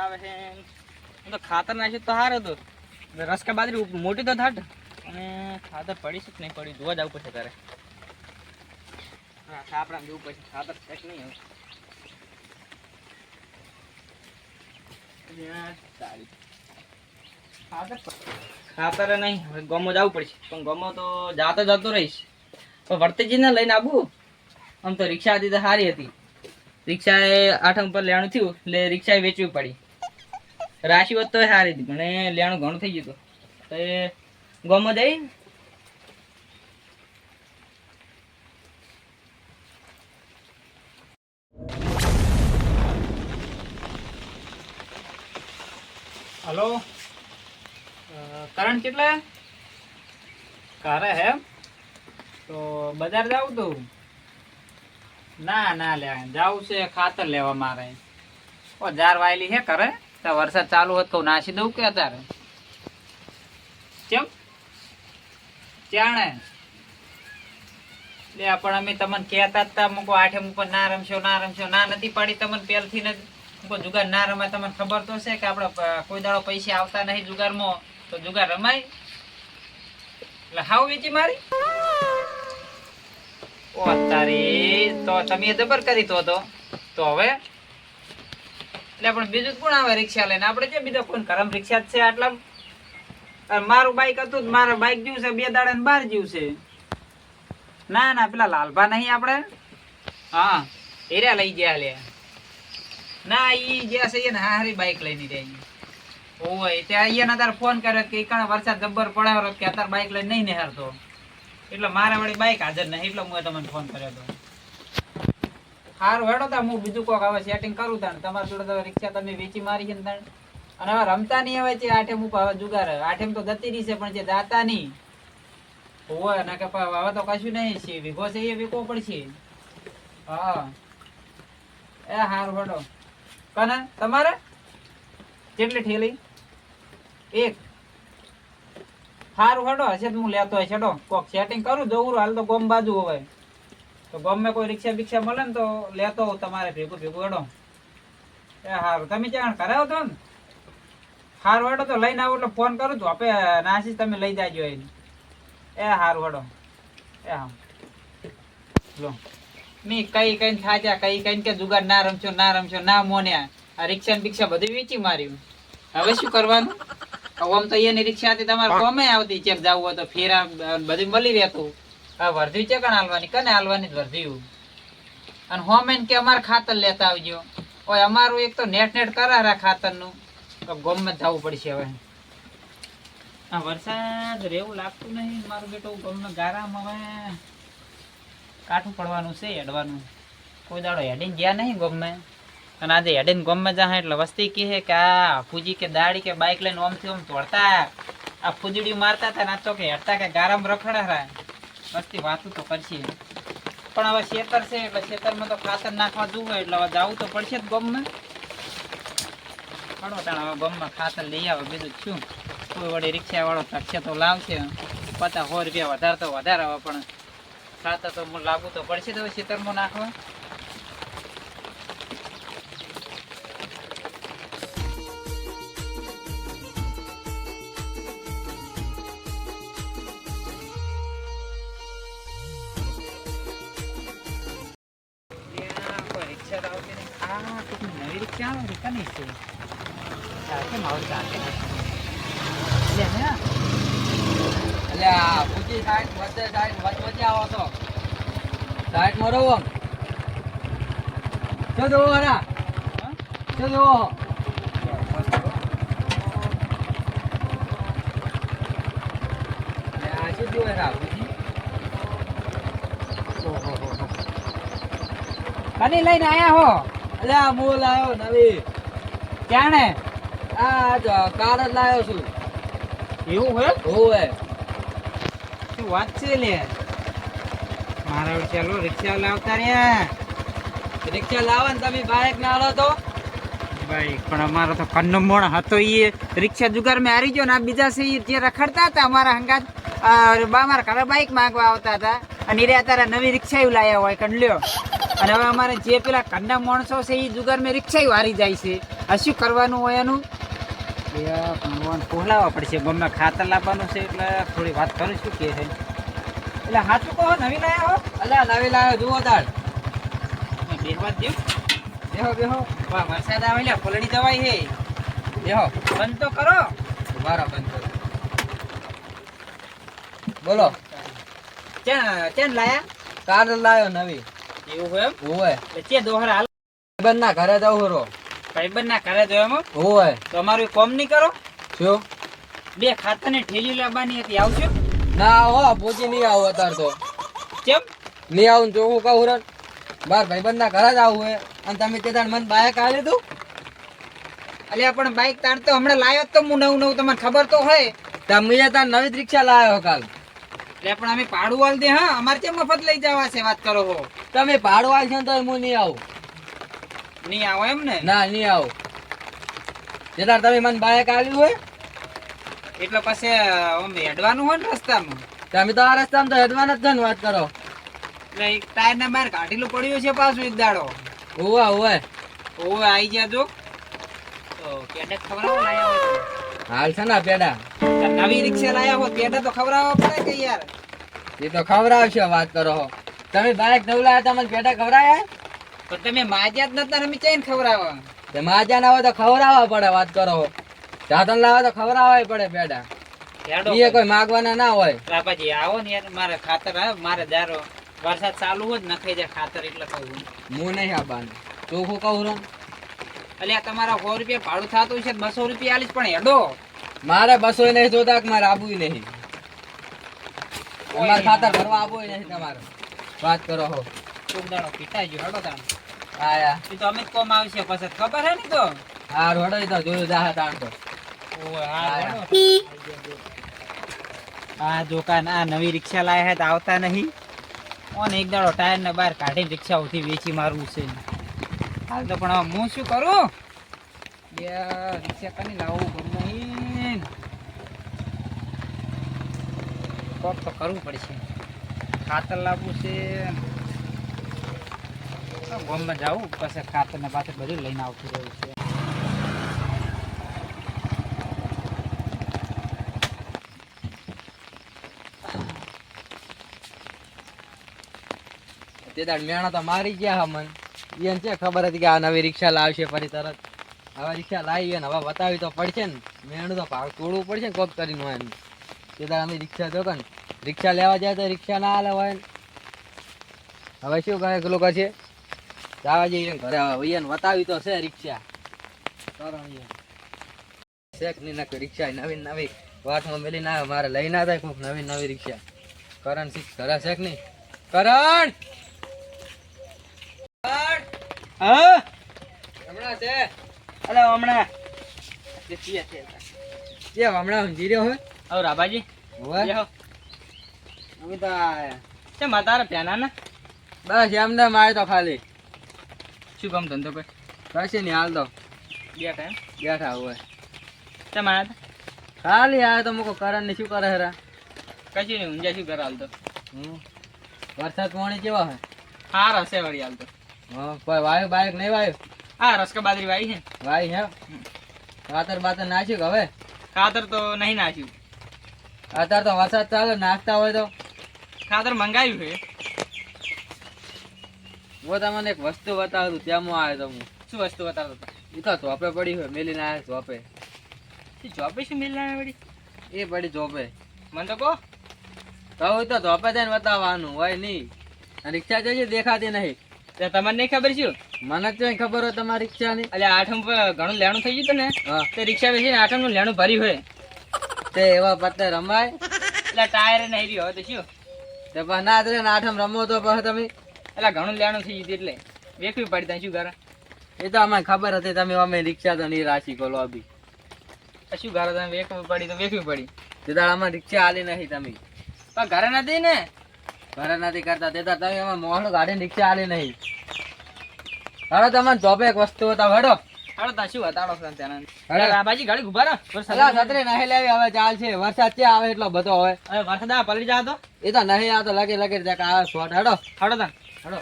આવે છે તો ખાતર નાખ્યું તો સારું હતું. રસકા બાજરી મોટી તો થાટ અને ખાતર પડી છે કે નહીં પડી જોવા જવું પડશે તારે. હા સાપડા જોવું પડશે ખાતર છે કે નહીં હવે. ખાતર નહીં હવે ગમો જવું પડશે પણ ગમો તો જાતો જતો રહીશ પણ વર્તેજીને લઈને આવું. આમ તો રિક્ષા હતી તો સારી હતી. રિક્ષા એ 8 પર લેણું થયું એટલે રિક્ષા વેચવી પડી. રાશિ હોત તો સારી હતી પણ એ લેણું ઘણું થઈ ગયું તો એ ગમો જઈ. હલો કરંટ કેટલા કારે હે તો બજાર જાવ તું? ના ના લે જાવું છે ખાતર લેવા મારે. ઓ જાર વાયલી હે કરે તો વરસાદ ચાલુ હોત તો નાસી દઉં કે અત્યારે કેમ ચાણે લે પણ અમે તમને કહેતા હતા મૂકો આઠે મૂકો ના રમશો ના નથી પાડી તમને પહેલથી ને મૂકો જુગાર ના રમાય. તમને ખબર તો છે કે આપણે કોઈ દાડો પૈસા આવતા નહીં જુગારમાં તો જુગાર રમાય એટલે હાવ વેચી મારી. ઓ તારી તો તમે જબર કરી તો હવે એટલે પણ બીજું કોણ આવે રિક્ષા લઈને? આપણે છે બીજો કોઈ કરમ રિક્ષા જ છે આટલા. મારું બાઈક હતું મારા બાઈક જેવું છે 2 દાડા ને 12 જેવું છે. ના ના પેલા લાલભા નહીં આપણે હા એરા લઈ ગયા લે ના ઈ ગયા છે ને હારી બાઈક લઈને જાય. ઓય ત્યાં અહીંયા તાર ફોન કર્યો કે કણ વરસાદ જબ્બર પડાવ્યો કે તાર બાઈક લઈને નહીં નિહારતો એટલે મારા વળી બાઈક હાજર નહીં એટલે હું તમને ફોન કર્યો હતો. સારું હેડો તા હું બીજું કોક હવે સેટિંગ કરું તા તમારી જોડે તો રિક્ષા તમે વેચી મારી છે ને અને હવે રમતા નહીં હવે છે આઠે મૂકો હવે જુગાર આઠેમ તો જતી રહી છે પણ જે જાતા નહીં હોય ના કે હવે તો કશું નહીં છે વીઘો છે એ વીકો પડશે. હા એ સારું હેડો કને તમારે કેટલી ઠેલી? 1 સારું હેડો હશે તો હું લેતો હોય છેડો કોક સેટિંગ કરું જવું હાલ તો ગોમ બાજુ હોય તો ગમે કોઈ રિક્ષા બિક્ષા મળે ને તો લેતો હોઉં તમારે ભેગું હેડો. એ સારું તમે ક્યાં કરાવો તો ને સારું હેડો તો લઈને આવો એટલે ફોન કરું છું આપે નાસી તમે લઈ જાજો એ સારું હેડો. એ હા લો મી કઈ થાચ્યા કઈ કે જુગાર ના રમશો ના મોન્યા આ રિક્ષા બિક્ષા બધું વેચી માર્યું. હવે શું કરવાનું? આમ તો એની રિક્ષા હતી તમારે કોમે આવતી ચેક જવું હોય તો ફેરા બધું મળી રહેતું. હવે વર્ધી છે કણ હાલવાની કને હાલવાની જ વર્ધ્યું અને હોમેન કે અમારે ખાતર લેતા આવજો. ઓય અમારું એક તો નેટ કરારા ખાતરનું તો ગમે જવું પડશે હવે. આ વરસાદ રેવું લાગતું નહીં મારું બેટું ગમે ગારામાં હવે કાઠું પડવાનું છે હેડવાનું. કોઈ દાડો હેડીને ગયા નહીં ગમે અને આજે હેડીને ગમે જા એટલે વસ્તી કહે કે આ ફૂજી કે દાડી કે બાઈક લઈને ઓમથી ઓમ તોડતા આ ફૂજડીયું મારતા હતા ના તો કે હેડતા કે ગારામાં રખડા વસ્તી વાતું તો કરશે પણ હવે ખેતર છે એટલે ખેતરમાં તો ખાતર નાખવા જવું હોય એટલે હવે જવું તો પડશે જ ગમમાં. પડો તાણ હવે ગમમાં ખાતર લઈ આવે બીજું શું કોઈ વળી રિક્ષા વાળો તકશે તો લાવશે 50-100 રૂપિયા વધારે તો વધારે આવે પણ ખાતર તો લાવવું તો પડશે તો ખેતરમાં નાખવા. નવી રિક્ષા આવે કની છે કેમ આવું ચાલે અલ્યા પૂછી સાઈડ વચ્ચે આવો તો સાઈડ માં રહો શું જોવો હરા શું જોવો શું જોવે રા કની લઈને આયા હો? અલ્યા હું લાયો નવી ક્યાંને આ કાર જ લાયો છું. એવું હે? હોવે શું વાત છે લે મારા ચાલો રિક્ષા લાવતા રહ્યા. રિક્ષા લાવો ને તમે બાઈક ના લો તો બાઈક પણ અમારો તો કન્નો મોણ હતો એ રિક્ષા જુગાર મેં હારી ગયો ને આ બીજા છે જે રખડતા હતા અમારા હંગાત મારા ઘરે બાઈક માંગવા આવતા હતા અને એ અત્યારે નવી રિક્ષા એવું લાયા હોય કંડલ્યો અને હવે અમારે જે પેલા કંડા માણસો છે એ જુગાર મેં રિક્ષા હારી જાય છે આ શું કરવાનું હોય એનું પોહલાવવા પડશે ગમે ખાતર લાવવાનું છે એટલે થોડી વાત કરું છું કે છે એટલે હાથું કહો નવી લાયા હો અલ્યા નવી લાવ્યો જુઓ તાર બેહવા જ બેહો બેહો વાહ વરસાદ આવે એટલે પલળી જવાય હે બેહો બંધ તો કરો મારા બંધ કરો બોલો ચેન લાયા કાર લાવ્યો નવી એવું હોય એમ હોય એટલે ચે દોહર હાલ ભાઈબંધ ના ઘરે જવું રો ભાઈબંધ ના ઘરે જવા એમ હોય તો અમારું કોમ નહીં કરો શું બે ખાતર ની ઠેલી લાવવાની હતી આવશો ના હો પૂછી નહીં આવું અત્યારે તો કેમ નહીં આવું તો હું કહું રન બાર ભાઈબંધ ના ઘરે જ આવું હે અને તમે તે તાર મન બાઈક આ લીધું અલ્યા પણ બાઈક તાર તો હમણાં લાયો જ તો હું નવું તમને ખબર તો હોય તમે તાર નવી જ રિક્ષા લાવ્યો કાલ એટલે પણ અમે ભાડું વાળ દે હા અમારે કેમ મફત લઈ જવા છે વાત કરો હો તમે ભાડું આવી છે તો હું નહીં આવું નહીં આવો એમ ને ના નહીં આવું જે તાર તમે મને બાઈક આલ્યું હોય એટલે પછી આમ હેડવાનું હોય ને રસ્તામાં તમે તો આ રસ્તામાં તો હેડવાના જ છે ને વાત કરો એટલે એક ટાયર ને બહાર કાઢેલું પડ્યું છે પાછું એક દાડો ઓવા ઓવે ઓવે આઈ ગયા જો તો પેડા ખવડાવો લાયા હોય તો. હાલ છે ને પેડા તાર નવી રિક્ષા લાયા હો પેડા તો ખવડાવવા પડે કે યાર એ તો ખવડાવશે વાત કરો હો તમે બાઈક નવું લાયા તમને પેડા ખવડાયા પણ તમે માજ્યા જ નતા અમે ચેન ખવડાવવા તે માજા ના હોય તો ખવડાવવા પડે વાત કરો હો સાધન લાવે તો ખવડાવવા પડે પેડા હેડો એ કોઈ માગવાના ના હોય રાપાજી આવો ને યાર મારે ખાતર આવે મારે જારો વરસાદ ચાલુ હોય જ નખાઈ જાય ખાતર એટલે કહું હું નહીં આપવાનું ચોખ્ખું કહું રન અલ્યા તમારા 100 રૂપિયા ભાડું થતું છે 200 રૂપિયા આલીશ પણ હેડો મારે 200 નહીં જોતા કે મારે આબુ નહીં અમારે ખાતર ભરવા આબુ નહીં તમારે વાત કરો હો કોક દાડો પીટાઈ ગયો હેડો તાણ આયા એ તો અમે જ કોમ આવશે પછી ખબર હે ને તો હાર વડો તો જોયું જાહે તાણ તો ઓય હા હેડો આ દુકાન આ નવી રિક્ષા લાયા હે તો આવતા નહીં ઓન એક દાડો ટાયર ને બહાર કાઢીને રિક્ષા ઉઠી વેચી મારવું છે હાલ તો પણ હવે હું શું કરું રિક્ષા કની લાવવું ગમે નહીં કોક તો કરવું પડશે ખાતર લાવવું છે ગામમાં જાવું પછી ખાતર ને પાછળ બધું લઈને આવતું રહેવું છે તે દાડ મેણા તો મારી ગયા હા મન એને છે ખબર હતી કે આ નવી રિક્ષા લાવશે ફરી તરત હવે રિક્ષા લાવી અને હવે બતાવી તો પડશે ને મેણું તો ભાગ તોડવું પડશે ને કોક કરીને હોય ને તે દાડ અમે રિક્ષા જો ને રિક્ષા લેવા જાય તો રિક્ષા ના હાલે હોય ને હવે શું કહે પેલું કહે છે જવા જઈએ ઘરે હવે એને બતાવી તો છે રિક્ષા શેક ની નાખી રિક્ષા નવી નવી વાટમાં મેલી ના મારે લઈ ના થાય કોઈક નવી નવી રિક્ષા કરણ શીખ ઘરે શેક નહીં કરણ હા હમણાં છે અરે હમણાં જે હમણાં સમજી રહ્યો હોય હવે રાબાજી હોય અમે તો કેમ તારે પ્યાના ને બસ એમને મારે તો ખાલી શું કામ ધંધો કોઈ કશે નહીં હાલ તો બેઠા એમ બેઠા હોય કેમ આવ્યા ખાલી આવ્યો તો મૂકો કરણ ને શું કરે હેરા હતા કશું નહીં ઊંઝા શું કરે હાલ તો વરસાદ પાણી કેવા હોય હાર હશે વળી હાલ તો હા કોઈ વાયુ બાઈક નહીં વાયુ હા રસકા બાજરી વાઈ છે વાય હે ખાતર બાતર નાખ્યું કે હવે ખાતર તો નહીં નાખ્યું અત્યારે તો વરસાદ ચાલે નાખતા હોય તો ખાતર મંગાવ્યું છે હું તમને એક વસ્તુ બતાવું ત્યાં આવ્યો તો હું શું વસ્તુ બતાવતો હતો એ તો ચોપે પડી હોય મેલીને આવ્યો ચોપે જોબે શું મિલ વળી એ પડી ચોપે મને તો કહો કહું તો ચોપે જઈને બતાવવાનું હોય નહીં રિક્ષા જઈએ દેખાતી નહીં તમને નહીં ખબર શું મને જ ખબર હોય તમારી રિક્ષા ની એટલે આઠમ પર ઘણું લેણું થઈ ગયું ને હા તે રિક્ષા બેસીને આઠમ નું લેણું ભર્યું હોય તે એવા પત્તે રમાય એટલે ટાયર નહીં રહ્યો તો શું તે પછી ના જ રે ને આઠમ રમો તો પછી તમે એટલે ઘણું લેણું થઈ ગયું એટલે વેખવી પડી ત્યાં શું કરે એ તો અમને ખબર હતી તમે અમે રિક્ષા તો નહીં રાશી કોલો અભી શું કરે તમે વેખવી પડી તો વેખવી પડી તે દાડ અમે રિક્ષા આલી નહીં તમે પણ ઘરે નથી ને ઘરે નથી કરતા તે દાડ તમે અમે મોહણું ગાડીને રિક્ષા આલી નહીં હવે તમને જોબે એક વસ્તુ હતા વડો હાલો તા શું હતા ત્યાં હાલો. રાબાજી ગાડી ઉભા રહો અલા છત્રી નહીં લેવી હવે ચાલ છે વરસાદ ક્યાં આવે એટલો બધો હોય હવે વરસાદ આવે પલળી જા તો એ તો નહીં આવતો લગે લગે ત્યાં આવે શોટ હેડો હાલો તા હેડો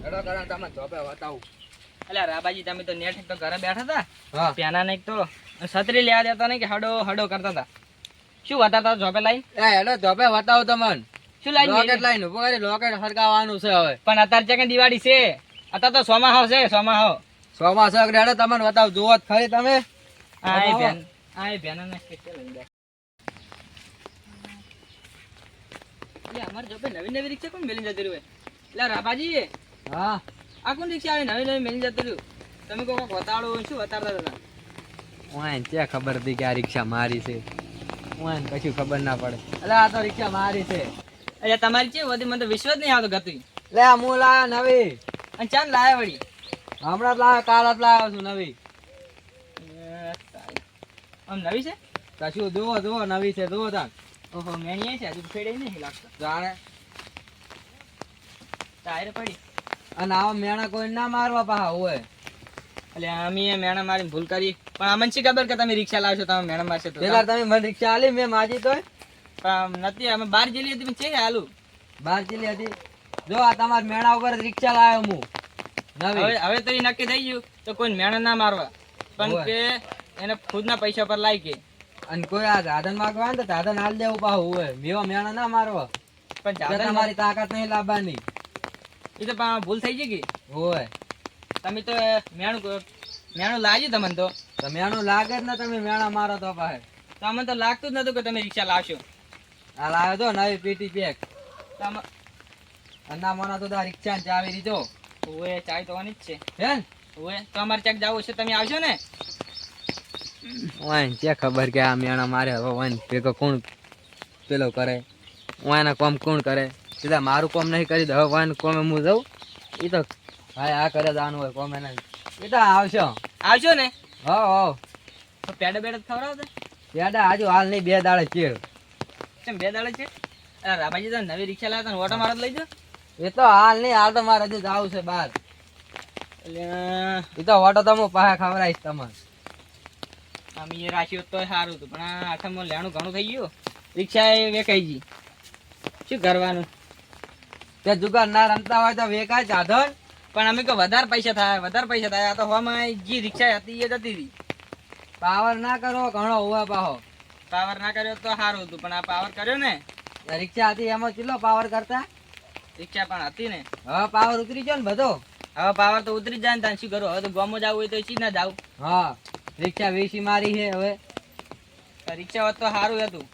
હેડો કરણ તમે જોબે બતાવું. અલ્યા રાબાજી તમે તો નેટ તો ઘરે બેઠા હતા હા પેના ને એક તો છત્રી લેવા દેતા નહીં કે હડો હડો કરતા હતા શું બતાતા જોબે લાઈ એ હેડો જોબે બતાવું તમને. શું લાઈ લોકેટ લાઈન ઉભો કરી લોકેટ હરગાવાનું છે હવે. પણ અત્યારે છે કે દિવાળી છે અત્યારે તો સોમાહો છે સોમાહો ચોમાસા હેડો તમને બતાવું. જુઓ જ ખરી તમે. આ બેન આ બેન ને સ્પેશિયલ અંદર એટલે અમાર જોબે નવી નવી રિક્ષા કોણ મેલી જતી રહ્યું એટલે રાબાજી હા આ કોણ રિક્ષા આવી નવી નવી મેલી જતી રહ્યું તમે કોઈ બતાડો શું બતાડતા હતા ઓય ક્યાં ખબર હતી કે આ રિક્ષા મારી છે. ઓય કશું ખબર ના પડે. એટલે આ તો રિક્ષા મારી છે. અલ્યા તમારી છે વધી મને તો વિશ્વાસ નહીં આવતો ગતું લે આ હું લાયો નવી. અને ચાંદ લાયા વળી હમણાં જ લાયો કાલ જ લાયો છું નવી. આમ નવી છે કશું જુઓ જુઓ નવી છે જુઓ તાર. ઓહો મેણી છે હજુ ફેડે નહીં લાગતો જાણે ટાયર પડી અને આવા મેણા કોઈ ના મારવા પાહા હોય. એટલે અમે મેણા મારીને ભૂલ કરી પણ અમને શી ખબર કે તમે રિક્ષા લાવશો તમે મેણા મારશો તો પેલા તમે મને રિક્ષા આલી મેં માજી તોય પણ નથી અમે બહાર જેલી હતી પણ છે હાલું બાર ચીલી હતી. જો આ તમાર મેણા ઉપર જ રિક્ષા લાયો હું નવી. હવે હવે તો એ નક્કી થઈ ગયું તો કોઈ મેણા ના મારવા પણ હોય. કે એને ખુદના પૈસા પર લાવી કે અને કોઈ આ સાધન માંગવા આવે ને તો સાધન હાલ દેવું પાહું હોય. મેવા મેણા ના મારવા. પણ કે જાતે તમારી તાકાત નહીં લાવવાની એ તો પણ ભૂલ થઈ ગઈ કે હોય. તમે તો મેણું લાગ્યું તમને તો મેણું લાગે જ ને તમે મેણા મારો તો પાહે. તો અમને તો લાગતું જ નતું કે તમે રિક્ષા લાવશો આ લાવ્યો તો નવી પીટી પેક. તો અમે અન્ના મોના તો આ રિક્ષા ને ચાવી દીધો ઓએ ચાય તો વાની જ છે હે ને. ઓએ તો અમારે ચેક જવું છે તમે આવશો ને ઓય કે ખબર કે આ મેણા મારે હવે ઓય ભેગો કોણ પેલો કરે. ઓયના કોમ કોણ કરે. સીધા મારું કોમ નહીં કરી દે. હવે ઓયનું કોમે હું જઉં. એ તો ભાઈ આ કરે જવાનું હોય કોમે નહીં. એ તો આવશો. આવશો ને હો હો તો પેડે બેડે ખવડાવતા પેડા હજુ હાલ નહીં 2 દાડે છે. કેમ 2 દાડે છે અરે રામાજી તો નવી રિક્ષા લાવતા ને ઓટો મારો લઈ જાઓ એ તો હાલ નહીં હાલ તો મારે હજુ જવું છે બહાર. એટલે એ તો ઓટો તો હું પાસે ખવડાવીશ તમને. આમ એ રાખ્યો તો સારું હતું પણ આ આઠમમાં લેણું ઘણું થઈ ગયું રિક્ષા એ વેકાઈ ગઈ શું કરવાનું તે જુગાર ના રમતા હોય તો વેકાય સાધન. પણ અમે કહો વધારે પૈસા થાય આ તો હવામાં જે રિક્ષા હતી એ જતી હતી પાવર ના કરો ઘણો હોય પાહો. પાવર ના કર્યો તો સારું હતું પણ આ પાવર કર્યો ને રિક્ષા હતી એમાં કેટલો પાવર કરતા. રિક્ષા પણ હતી ને હવે પાવર ઉતરી ગયો ને બધો. હવે પાવર તો ઉતરી જાય ને તાન શું કરું હવે તો ગામમાં જવું હોય તો સી ના જાવ હા રિક્ષા વેચી મારી છે હવે. રિક્ષા હોત તો સારું હતું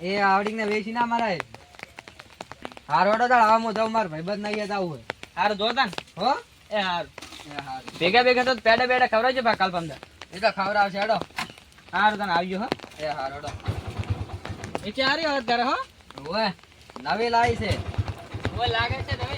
એ આવડી ને વેચી ના મારાય. હારોડો દાળ હવે હું જાઉં માર ભાઈબંધ નહીં જવું હોય. સારું જોતા ને હો એ સારું ભેગા તો પેડા બેડા ખવડાવજો બા કાલ પંદર એ તો ખવડાવશે હેડો. સારું તને આવજો હો એ હારોડો એ ચારી વાત કરે હો ઓય નવી લાવી છે. ઓય લાગે છે તમે